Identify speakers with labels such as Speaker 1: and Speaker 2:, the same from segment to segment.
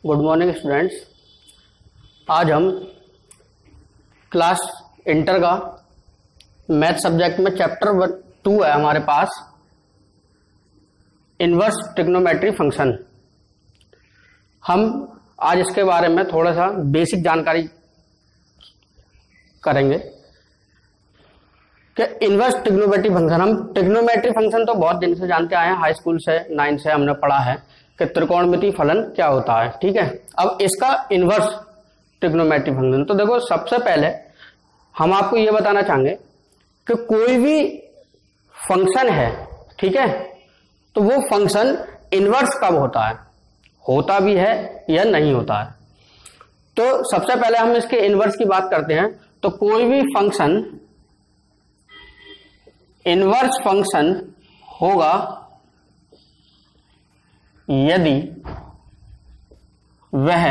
Speaker 1: Good morning students. आज हम class inter का मैथ सब्जेक्ट में चैप्टर 2 है हमारे पास, इनवर्स ट्रिग्नोमेट्री फंक्शन। हम आज इसके बारे में थोड़ा सा बेसिक जानकारी करेंगे कि इनवर्स ट्रिग्नोमेट्री फंक्शन, हम ट्रिग्नोमेट्री फंक्शन तो बहुत दिन से जानते आए हैं, हाई स्कूल से 9 से हमने पढ़ा है कि त्रिकोणमितीय फलन क्या होता है। ठीक है, अब इसका इनवर्स ट्रिग्नोमेट्री फंक्शन, तो देखो सबसे पहले हम आपको यह बताना चाहेंगे कि कोई भी फंक्शन है, ठीक है, तो वो फंक्शन इनवर्स कब होता है, होता भी है या नहीं होता है। तो सबसे पहले हम इसके इनवर्स की बात करते हैं। तो कोई भी फंक्शन इनवर्स फंक्शन होगा यदि वह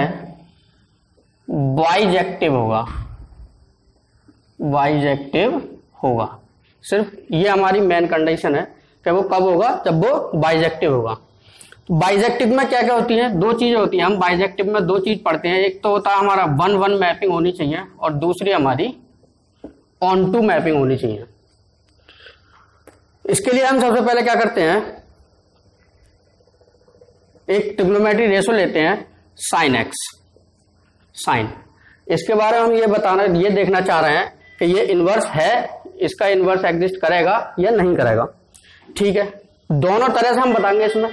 Speaker 1: बाइजेक्टिव होगा, बाइजेक्टिव होगा। सिर्फ ये हमारी मेन कंडीशन है कि वो कब होगा, जब वो बाइजेक्टिव होगा। बाइजेक्टिव में क्या क्या होती है, दो चीजें होती हैं। हम बाइजेक्टिव में दो चीज पढ़ते हैं, एक तो होता है हमारा 1-1 मैपिंग होनी चाहिए और दूसरी हमारी ऑन-टू मैपिंग होनी चाहिए। इसके लिए हम सबसे पहले क्या करते हैं, एक ट्रिग्नोमेट्री रेशो लेते हैं साइन एक्स, साइन। इसके बारे में हम ये देखना चाह रहे हैं कि ये इनवर्स है, इसका इनवर्स एग्जिस्ट करेगा या नहीं करेगा। ठीक है, दोनों तरह से हम बताएंगे, इसमें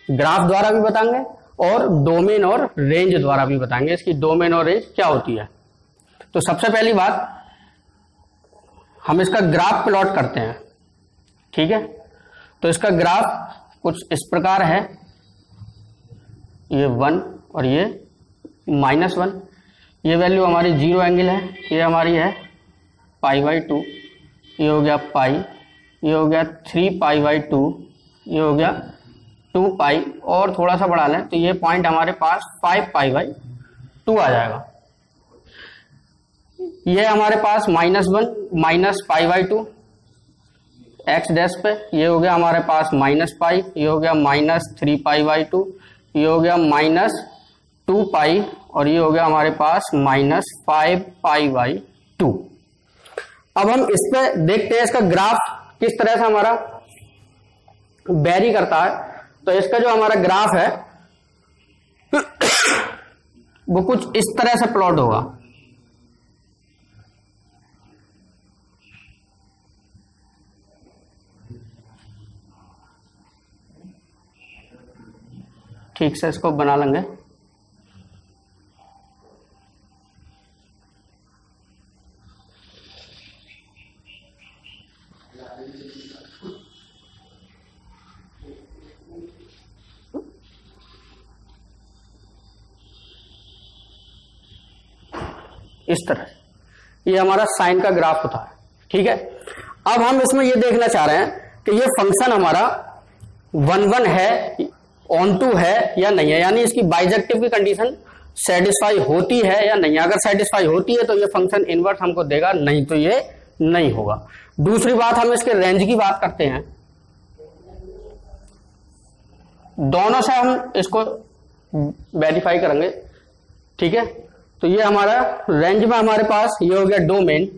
Speaker 1: ग्राफ द्वारा भी बताएंगे और डोमेन और रेंज द्वारा भी बताएंगे इसकी डोमेन और रेंज क्या होती है। तो सबसे पहली बात, हम इसका ग्राफ प्लॉट करते हैं। ठीक है, तो इसका ग्राफ कुछ इस प्रकार है, ये 1 और ये -1। ये वैल्यू हमारी 0 एंगल है, ये हमारी है π/2, ये हो गया पाई, ये हो गया 3π/2, ये हो गया 2π, और थोड़ा सा बढ़ा लें तो ये पॉइंट हमारे पास 5π/2 आ जाएगा। ये हमारे पास -1 -π/2 एक्स डैश पे, ये हो गया हमारे पास -π, ये हो गया -3π/2, ये हो गया -2π और ये हो गया हमारे पास -5π/2। अब हम इस पे देखते हैं इसका ग्राफ किस तरह से हमारा वेरी करता है। तो इसका जो हमारा ग्राफ है वो कुछ इस तरह से प्लॉट होगा। ठीक से इसको बना लेंगे। इस तरह ये हमारा साइन का ग्राफ होता है। ठीक है, अब हम इसमें ये देखना चाह रहे हैं कि ये फंक्शन हमारा 1-1 है, ऑन-टू है या नहीं है, यानी इसकी बाइजेक्टिव की कंडीशन सेटिस्फाई होती है या नहीं है। अगर सेटिस्फाई होती है तो ये फंक्शन इनवर्स हमको देगा, नहीं तो ये नहीं होगा। दूसरी बात, हम इसके रेंज की बात करते हैं। दोनों से हम इसको वेरीफाई करेंगे। ठीक है, तो ये हमारा रेंज में हमारे पास ये हो गया डोमेन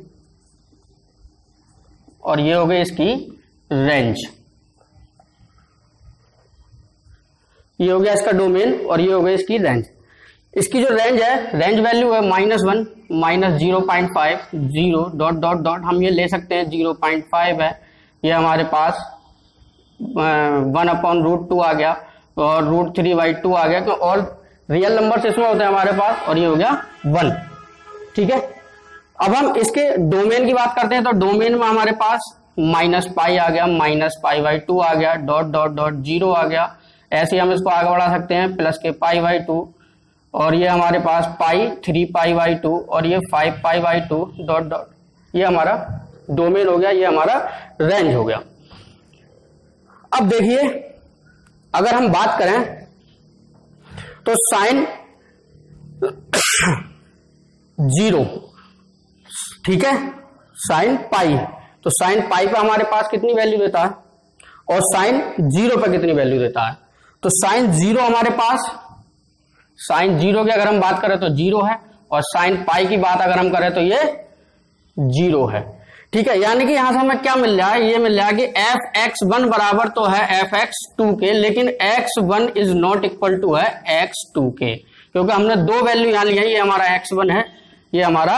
Speaker 1: और ये हो गई इसकी रेंज। ये हो गया इसका डोमेन और ये हो गई इसकी रेंज। इसकी जो रेंज है, रेंज वैल्यू है -1 -0.5 0 ... हम ये ले सकते हैं 0.5 है, ये हमारे पास 1/√2 आ गया और √3/2 आ गया, तो और रियल नंबर्स इसमें होते हैं हमारे पास, और ये हो गया 1। ठीक है, अब हम इसके डोमेन की बात करते हैं। तो डोमेन में हमारे पास -π आ गया, -π/2 आ गया, ... 0 आ गया। ऐसे हम इसको आगे बढ़ा सकते हैं प्लस के π/2, और ये हमारे पास 3π/2 और ये 5π/2 ... ये हमारा डोमेन हो गया, ये हमारा रेंज हो गया। अब देखिए, अगर हम बात करें तो साइन 0, ठीक है, साइन पाई, तो साइन पाई पे हमारे पास कितनी वैल्यू देता है और साइन 0 पे कितनी वैल्यू देता है। तो साइन 0 हमारे पास साइन जीरो की अगर हम बात करें तो जीरो है, और साइन पाई की बात अगर हम करें तो ये जीरो है। ठीक है, यानी कि यहां से हमें क्या मिल रहा है, ये मिल रहा है कि एफ एक्स वन बराबर तो है एफ एक्स टू के, लेकिन x one is not equal to है एक्स टू के, क्योंकि हमने दो वैल्यू यहां लिया है, ये हमारा एक्स वन है, ये हमारा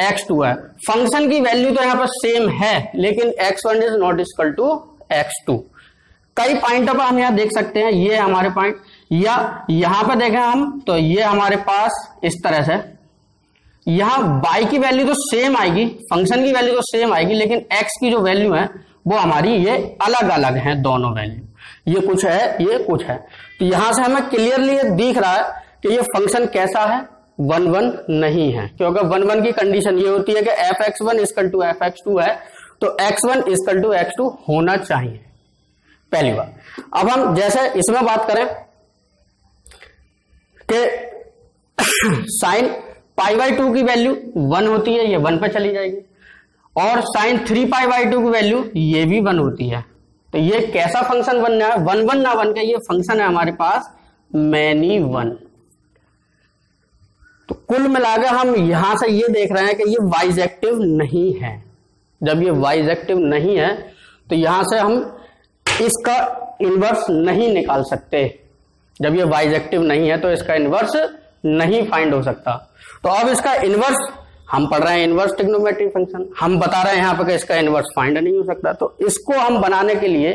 Speaker 1: एक्स टू है। फंक्शन की वैल्यू तो यहां पर सेम है, लेकिन x one is not equal to x two. कई पॉइंटों पर हम यहां देख सकते हैं, ये हमारे पॉइंट, या यहां पर देखें हम तो ये हमारे पास इस तरह से, यहां y की वैल्यू तो सेम आएगी, फंक्शन की वैल्यू तो सेम आएगी, लेकिन x की जो वैल्यू है वो हमारी ये अलग अलग है दोनों वैल्यू, ये कुछ है ये कुछ है। तो यहां से हमें क्लियरली दिख रहा है कि ये फंक्शन कैसा है, 1 1 नहीं है, क्योंकि 1 1 की कंडीशन ये होती है कि f x one equal to f x two है, तो x1 equal to x to होना चाहिए, पहली बात। अब हम जैसे इसमें बात करें कि साइन पाई बाई टू की वैल्यू 1 होती है, ये 1 पे चली जाएगी, और साइन 3 पाई बाई टू की वैल्यू ये भी 1 होती है। तो ये कैसा फंक्शन बनना है, 1 1 ना बन के ये फंक्शन है हमारे पास मैनी 1। तो कुल मिलाकर हम यहां से ये देख रहे हैं कि ये बाइजेक्टिव नहीं है। जब ये बाइजेक्टिव नहीं है तो यहां से हम इसका इनवर्स नहीं निकाल सकते। जब ये बाइजेक्टिव नहीं है तो इसका इनवर्स नहीं फाइंड हो सकता। तो अब इसका इनवर्स हम पढ़ रहे हैं, इनवर्स ट्रिग्नोमेट्रिक फंक्शन, हम बता रहे हैं यहां पर कि इसका इनवर्स फाइंड नहीं हो सकता। तो इसको हम बनाने के लिए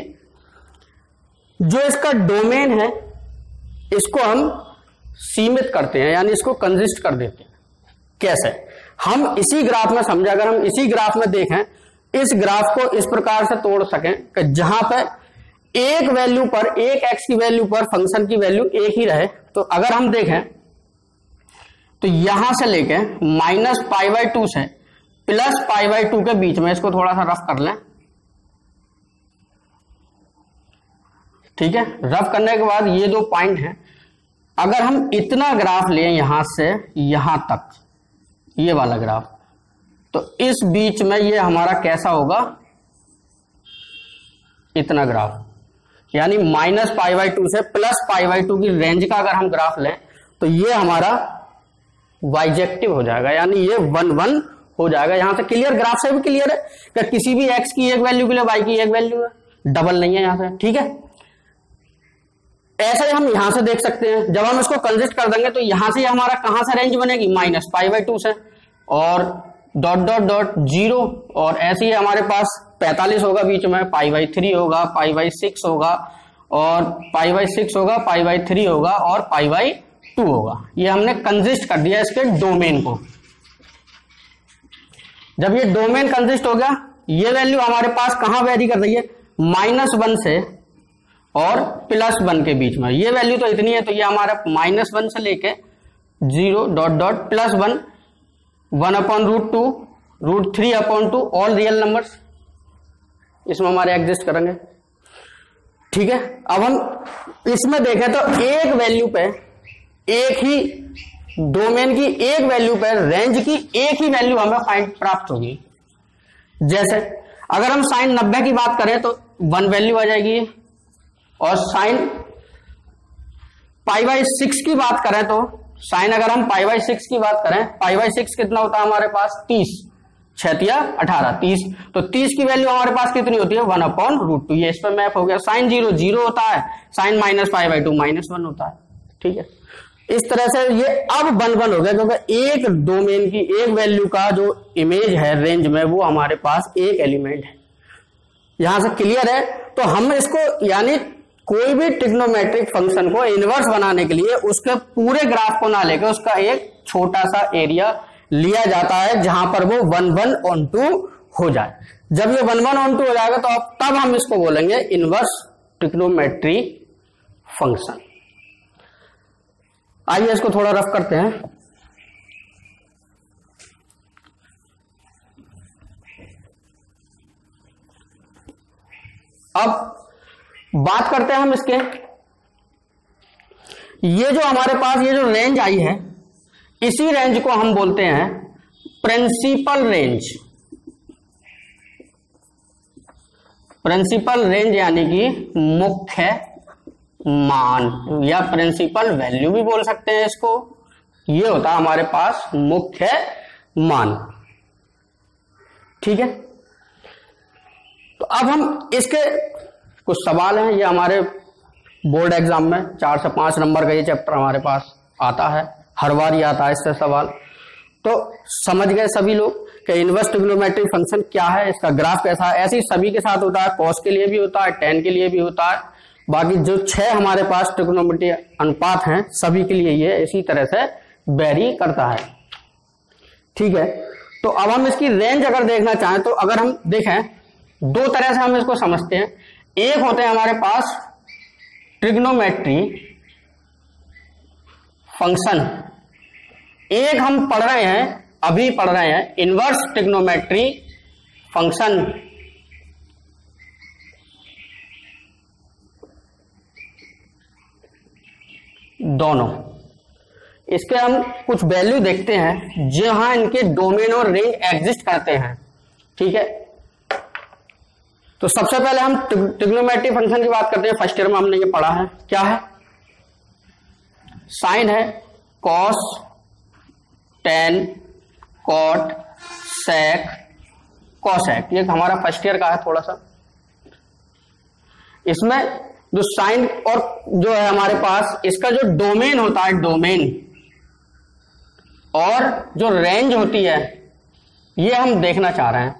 Speaker 1: जो इसका डोमेन है इसको हम सीमित करते हैं, यानी इसको कंसिस्ट कर देते हैं। कैसे, हम इसी ग्राफ में समझा, अगर हम इसी ग्राफ में देखें, इस ग्राफ को इस प्रकार से तोड़ सकें कि जहां पर एक वैल्यू पर, एक एक्स की वैल्यू पर फंक्शन की वैल्यू एक ही रहे। तो अगर हम देखें तो यहां से लेके माइनस पाई बाई टू से प्लस पाई बाई टू के बीच में, इसको थोड़ा सा रफ कर लें, ठीक है। रफ करने के बाद ये दो पॉइंट हैं, अगर हम इतना ग्राफ लें यहां से यहां तक, ये वाला ग्राफ, तो इस बीच में ये हमारा कैसा होगा, इतना ग्राफ, यानी माइनस पाई बाई टू से प्लस पाई बाई टू की रेंज का अगर हम ग्राफ लें तो ये हमारा बाइजेक्टिव हो जाएगा, यानी ये 1 1 हो जाएगा। यहां से क्लियर, ग्राफ से भी क्लियर है कि किसी भी एक्स की एक वैल्यू के लिए वाई की एक वैल्यू है, डबल नहीं है यहां से, ठीक है। ऐसे हम यहां से देख सकते हैं, जब हम इसको कंसिस्ट कर देंगे तो यहां से हमारा कहां से रेंज बनेगी, माइनस पाई बाई टू से, और डॉट डॉट डॉट 0, और ऐसे ही हमारे पास 45 होगा बीच में, पाई बाई 3 होगा, पाई बाई 6 होगा, और पाई बाई 6 होगा, पाई बाई 3 होगा, और पाई बाई 2 होगा। ये हमने कंसिस्ट कर दिया इसके डोमेन को। जब ये डोमेन कंसिस्ट हो गया, ये वैल्यू हमारे पास कहां वेरी कर रही है, -1 से और +1 के बीच में। ये वैल्यू तो इतनी है, तो ये हमारा -1 से लेके 0 dot dot +1, 1/√2, √3/2, all real numbers इसमें हमारे एग्जिस्ट करेंगे, ठीक है। अब हम इसमें देखें तो एक वैल्यू पे, एक ही डोमेन की एक वैल्यू पर रेंज की एक ही वैल्यू हमें फाइंड प्राप्त होगी। जैसे अगर हम साइन 90 की बात करें तो 1 वैल्यू आ जाएगी, और साइन पाई बाई 6 की बात करें तो साइन, अगर हम पाई बाई 6 की बात करें, पाई बाई 6 कितना होता है हमारे पास, 30, 6 या 18, 30। तो 30 की वैल्यू हमारे पास कितनी होती है, 1/√2। ये इस पर मैप हो गया। साइन 0 0 होता है, साइन माइनस पाई बाई 2 -1 होता है, ठीक है। इस तरह से ये अब 1 1 हो गया, क्योंकि एक डोमेन की एक वैल्यू का जो इमेज है रेंज में, वो हमारे पास एक एलिमेंट है। यहां से क्लियर है। तो हम इसको, यानी कोई भी ट्रिग्नोमेट्रिक फंक्शन को इनवर्स बनाने के लिए उसके पूरे ग्राफ को ना लेकर उसका एक छोटा सा एरिया लिया जाता है, जहां पर वो 1 1 on 2 हो जाए। जब ये 1 1 on 2 हो जाएगा तो अब तब हम इसको बोलेंगे इनवर्स ट्रिग्नोमेट्री फंक्शन। आइए इसको थोड़ा रफ करते हैं। अब बात करते हैं हम इसके, ये जो हमारे पास ये जो रेंज आई है, इसी रेंज को हम बोलते हैं प्रिंसिपल रेंज। प्रिंसिपल रेंज यानी कि मुख्य मान या प्रिंसिपल वैल्यू भी बोल सकते हैं इसको। ये होता है हमारे पास मुख्य मान। ठीक है, तो अब हम इसके कुछ सवाल हैं, ये हमारे बोर्ड एग्जाम में 4 से 5 नंबर का ये चैप्टर हमारे पास आता है, हर बार ही आता है इससे सवाल। तो समझ गए सभी लोग कि इनवर्स ट्रिग्नोमेट्रिक फंक्शन क्या है, इसका ग्राफ कैसा है। ऐसे ही सभी के साथ होता है, कॉस के लिए भी होता है, टेन के लिए भी होता है। बाकी जो 6 हमारे पास ट्रिग्नोमेट्रिक अनुपात हैं सभी के लिए ये इसी तरह से वेरी करता है। ठीक है, तो अब हम इसकी रेंज अगर देखना चाहें तो अगर हम देखें 2 तरह से हम इसको समझते हैं। एक होते हैं हमारे पास ट्रिग्नोमेट्री फंक्शन, एक हम पढ़ रहे हैं, अभी पढ़ रहे हैं इनवर्स ट्रिग्नोमेट्री फंक्शन। दोनों इसके हम कुछ वैल्यू देखते हैं जहां इनके डोमेन और रेंज एग्जिस्ट करते हैं। ठीक है, तो सबसे पहले हम ट्रिग्नोमेट्री फंक्शन की बात करते हैं। फर्स्ट ईयर में हमने ये पढ़ा है, क्या है, साइन है, कॉस, टेन, कॉट, सेक, कॉसेक, ये हमारा फर्स्ट ईयर का है थोड़ा सा। इसमें जो साइन और जो है हमारे पास इसका जो डोमेन होता है, डोमेन और जो रेंज होती है ये हम देखना चाह रहे हैं।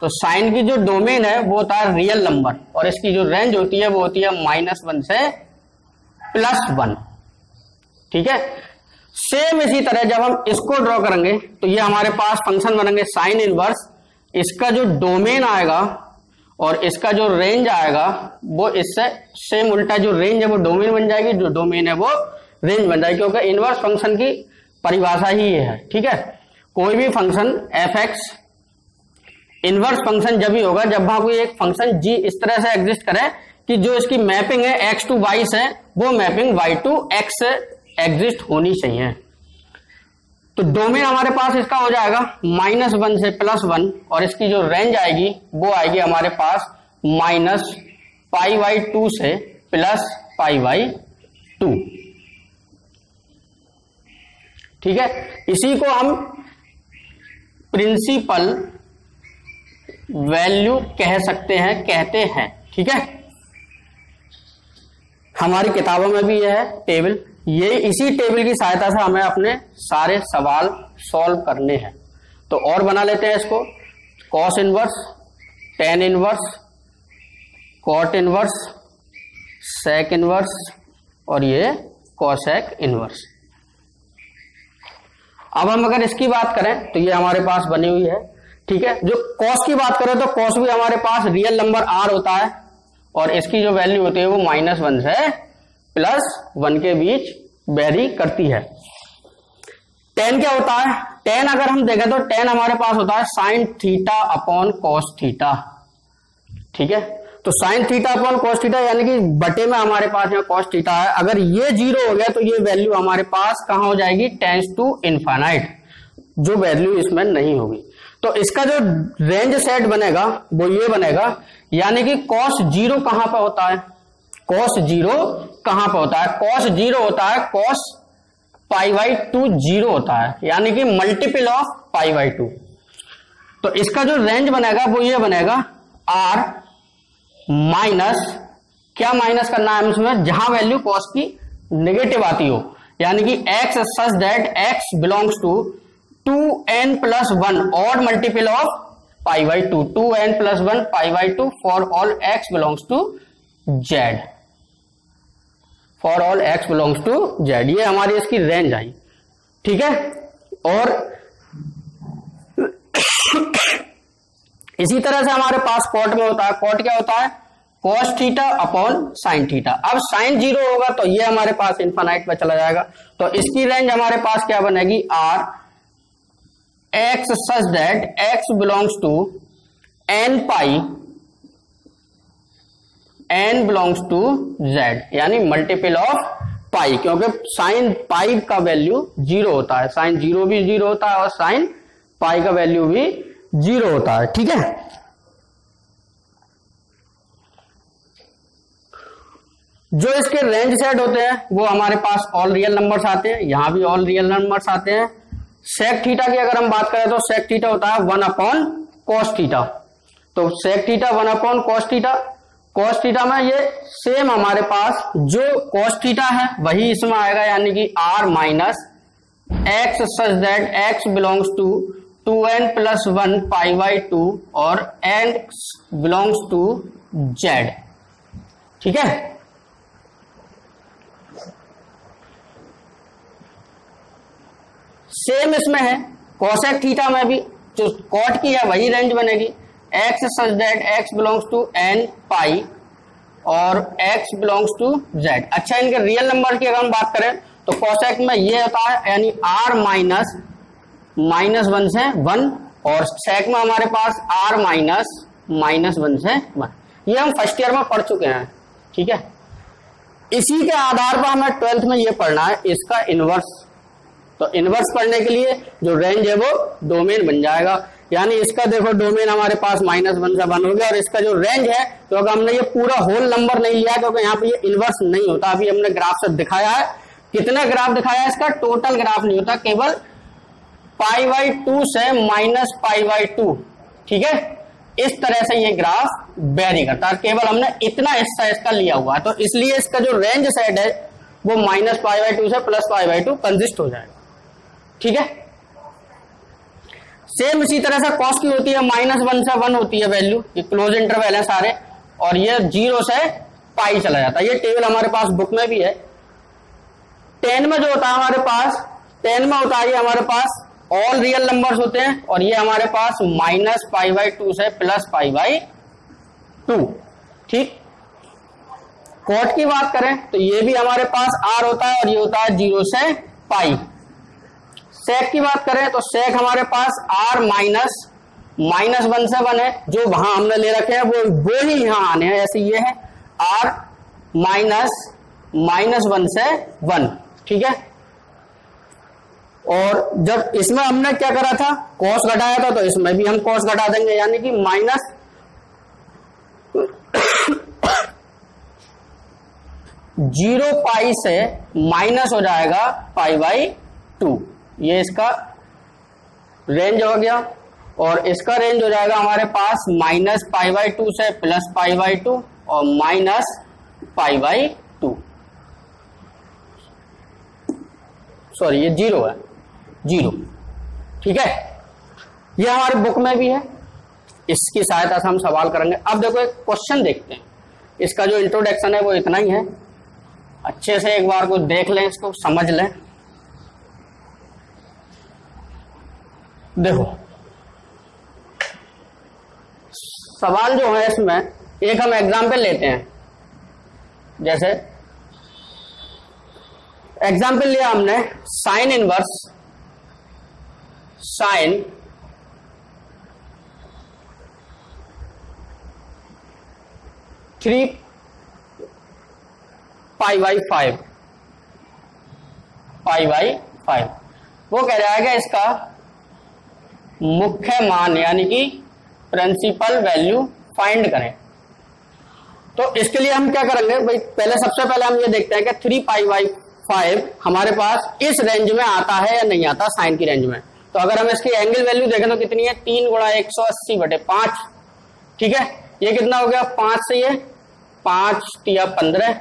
Speaker 1: तो साइन की जो डोमेन है वो होता है रियल नंबर और इसकी जो रेंज होती है वो होती है -1 से +1। ठीक है, सेम इसी तरह जब हम इसको ड्रॉ करेंगे तो ये हमारे पास फंक्शन बनेंगे साइन इनवर्स, इसका जो डोमेन आएगा और इसका जो रेंज आएगा वो इससे सेम उल्टा, जो रेंज है वो डोमेन बन जाएगी, जो डोमेन है वो रेंज बन जाएगी, क्योंकि इनवर्स फंक्शन की परिभाषा ही ये है। ठीक है, कोई भी फंक्शन f(x) इनवर्स फंक्शन जब ही होगा जब वहां कोई एक फंक्शन g इस तरह से एग्जिस्ट करे कि जो इसकी मैपिंग है x to y से वो मैपिंग y to x से एग्जिस्ट होनी चाहिए। तो डोमेन हमारे पास इसका हो जाएगा -1 से +1 और इसकी जो रेंज आएगी वो आएगी हमारे पास -π/2 से +π/2। ठीक है, इसी को हम प्रिंसिपल वैल्यू कह सकते हैं, कहते हैं। ठीक है, हमारी किताबों में भी यह है टेबल, ये इसी टेबल की सहायता से हमें अपने सारे सवाल सॉल्व करने हैं। तो और बना लेते हैं इसको, cos inverse, tan inverse, cot inverse, sec inverse और ये कॉसेक इनवर्स। अब हम अगर इसकी बात करें तो ये हमारे पास बनी हुई है। ठीक है, जो कॉस की बात करें तो कॉस भी हमारे पास रियल नंबर r होता है और इसकी जो वैल्यू होती है वो -1 से +1 के बीच वेरी करती है। टेन क्या होता है, टेन अगर हम देखें तो टेन हमारे पास होता है sine theta upon cos theta. ठीक है, तो sine theta upon cos theta यानी कि बटे में हमारे पास यहाँ कॉस थीटा है, अगर ये 0 हो गया तो ये वैल्यू हमारे पास कहां हो जाएगी, टेंस टू इनफाइनाइट, जो वैल्यू इसमें नहीं होगी। तो इसका जो रेंज सेट बनेगा वो ये बनेगा, यानी कि कॉस 0 कहां पर होता है, कॉस 0 कहां पर होता है, कॉस 0 होता है कॉस π/2 0 होता है, यानी कि मल्टीपल ऑफ π/2। तो इसका जो रेंज बनेगा वो ये बनेगा r माइनस, क्या माइनस करना है इसमें, जहां वैल्यू कॉस की नेगेटिव आती हो, यानी कि x such that x belongs to 2n+1 odd multiple of π/2, 2n+1 π/2 for all x belongs to z, for all x belongs to z। ये हमारी इसकी रेंज आई। ठीक है, और इसी तरह से हमारे पास कॉट में होता है, कॉट क्या होता है, cos theta upon sine theta. अब साइन 0 होगा तो ये हमारे पास इनफाइनाइट पे चला जाएगा, तो इसकी रेंज हमारे पास क्या बनेगी, r x such that x belongs to n belongs to z, यानी मल्टीपल ऑफ पाई, क्योंकि साइन पाई का वैल्यू 0 होता है, साइन 0 भी 0 होता है और साइन पाई का वैल्यू भी 0 होता है। ठीक है, जो इसके रेंज सेट होते हैं वो हमारे पास ऑल रियल नंबर्स आते हैं, यहां भी ऑल रियल नंबर्स आते हैं। सेक थीटा की अगर हम बात करें तो सेक थीटा होता है 1/cos थीटा। तो sec theta 1/cos theta. cos theta में ये सेम हमारे पास जो cos थीटा है वही इसमें आएगा, यानी कि r minus x such that x belongs to 2n + 1 π/2 और x बिलोंग्स टू z। ठीक है, सेम इसमें है कोसेक थीटा में भी जो कॉट की है वही रेंज बनेगी, x such that x belongs to n pi और x बिलोंग्स टू z। अच्छा, इनके रियल नंबर की अगर हम बात करें तो कोसेक में ये होता है, यानी r माइनस -1 से 1 और सेक में हमारे पास r माइनस -1 से 1। ये हम फर्स्ट ईयर में पढ़ चुके हैं। ठीक है, इसी के आधार पर हमें 12th में ये पढ़ना है इसका इनवर्स। तो इनवर्स पढ़ने के लिए जो रेंज है वो डोमेन बन जाएगा, यानी इसका देखो डोमेन हमारे पास -1 से 1 हो गया और इसका जो रेंज है, तो अगर हमने ये पूरा होल नंबर नहीं लिया क्योंकि यहाँ पे ये इनवर्स नहीं होता। अभी हमने ग्राफ से दिखाया है, कितना ग्राफ दिखाया है, इसका टोटल ग्राफ नहीं होता, केवल π/2 से -π/2। ठीक है, इस तरह से ये ग्राफ वेरी करता है, केवल हमने इतना हिस्सा इसका लिया हुआ है। तो इसलिए इसका जो रेंज सेट है वो -π/2 से +π/2 कंसिस्ट हो जाएगा। ठीक है, सेम इसी तरह से कॉस की होती है -1 से 1 होती है वैल्यू, ये क्लोज इंटरवल है सारे, और ये 0 से पाई चला जाता है। ये टेबल हमारे पास बुक में भी है। 10 में जो होता है हमारे पास, 10 में होता है ये हमारे पास ऑल रियल नंबर्स होते हैं और ये हमारे पास -π/2 से +π/2। ठीक, कॉट की बात करें तो ये भी हमारे पास r होता है और ये होता है 0 से पाई। सेक की बात करें तो सेक हमारे पास r माइनस -1 से 1 है, जो वहां हमने ले रखे हैं वो ही यहां आने हैं, ऐसे ये है r माइनस -1 से 1। ठीक है, और जब इसमें हमने क्या करा था, कॉस घटाया था, तो इसमें भी हम कॉस घटा देंगे, यानी कि माइनस 0 पाई से माइनस हो जाएगा π/2। ये इसका रेंज हो गया और इसका रेंज हो जाएगा हमारे पास -π/2 से +π/2 और -π/2। सॉरी, ये 0 है, 0। ठीक है, ये हमारे बुक में भी है, इसकी सहायता से हम सवाल करेंगे। अब देखो एक क्वेश्चन देखते हैं, इसका जो इंट्रोडक्शन है वो इतना ही है, अच्छे से एक बार को देख लें, इसको समझ लें। देखो सवाल जो है इसमें एक हम एग्जाम्पल लेते हैं, जैसे एग्जाम्पल लिया हमने साइन इनवर्स साइन 3 π/5 π/5। वो कह रहा है कि इसका मुख्य मान यानी कि प्रिंसिपल वैल्यू फाइंड करें। तो इसके लिए हम क्या करेंगे भाई, पहले सबसे पहले हम ये देखते हैं कि 3 π/5 हमारे पास इस रेंज में आता है या नहीं आता, साइन की रेंज में। तो अगर हम इसकी एंगल वैल्यू देखें तो कितनी है, 3 × 180/5। ठीक है, ये कितना हो गया, 5 से ये 5 × 15,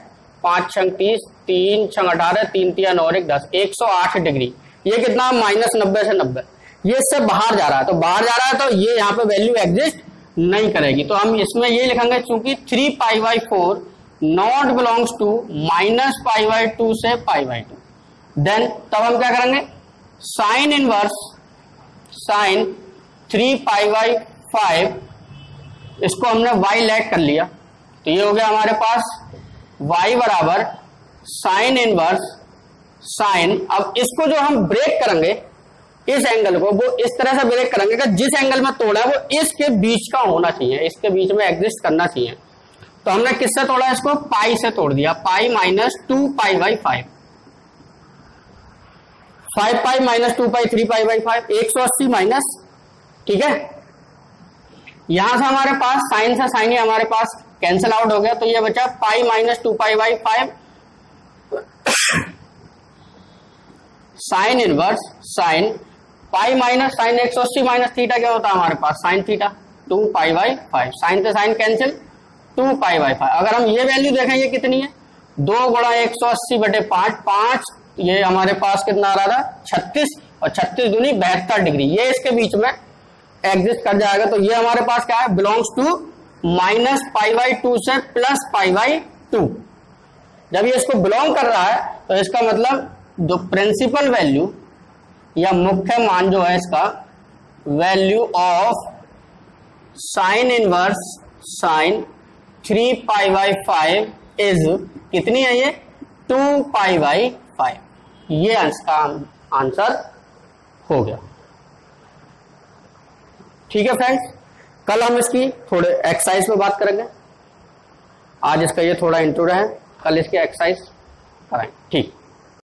Speaker 1: 5 × 30, 3 × 18, 3 × 9 = 10, 108 डिग्री। ये कितना, -90 से 90। ये इससे बाहर जा रहा है, तो बाहर जा रहा है तो ये यहाँ पे वैल्यू एग्जिस्ट नहीं करेगी। तो हम इसमें ये लिखेंगे, चूंकि 3 π/4 नॉट बिलोंग्स टू -π/2 से π/2, देन तब हम क्या करेंगे, साइन इनवर्स साइन 3 π/5, इसको हमने y लेट कर लिया, तो ये हो गया हमारे पास y बराबर साइन इनवर्स साइन। अब इसको जो हम ब्रेक करेंगे, इस एंगल को वो इस तरह से ब्रेक करेंगे कि जिस एंगल में तोड़ा है वो इसके बीच का होना चाहिए, इसके बीच में एग्जिस्ट करना चाहिए। तो हमने किससे तोड़ा, इसको पाई से तोड़ दिया, पाई -2 π/5, 5 पाई -2 पाई 3 π/5, 180 माइनस। ठीक है, यहां से हमारे पास साइन से साइन ही हमारे पास कैंसिल आउट हो गया, तो ये बचा pi minus 2π/5 sine inverse sine pi minus sine 180 minus theta क्या होता है हमारे पास साइन थीटा 2π/5, साइन से साइन कैंसिल 2π/5। अगर हम ये वैल्यू देखें ये कितनी है 2 गुणा 180/5, 5 ये हमारे पास कितना आ रहा था 36 और 36 दूनी 72 डिग्री, ये इसके बीच में एग्जिस्ट कर जाएगा। तो ये हमारे पास क्या है बिलोंग्स टू -π/2 से +π/2। जब ये इसको बिलोंग कर रहा है तो इसका मतलब जो प्रिंसिपल वैल्यू या मुख्य मान जो है इसका value of sine inverse sine 3π/5 is कितनी है ये 2π/5। ये इसका आंसर हो गया। ठीक है फ्रेंड्स, कल हम इसकी थोड़े एक्सरसाइज पे बात करेंगे। आज इसका ये थोड़ा इंट्रो है, कल इसके एक्सरसाइज कराएंगे। ठीक।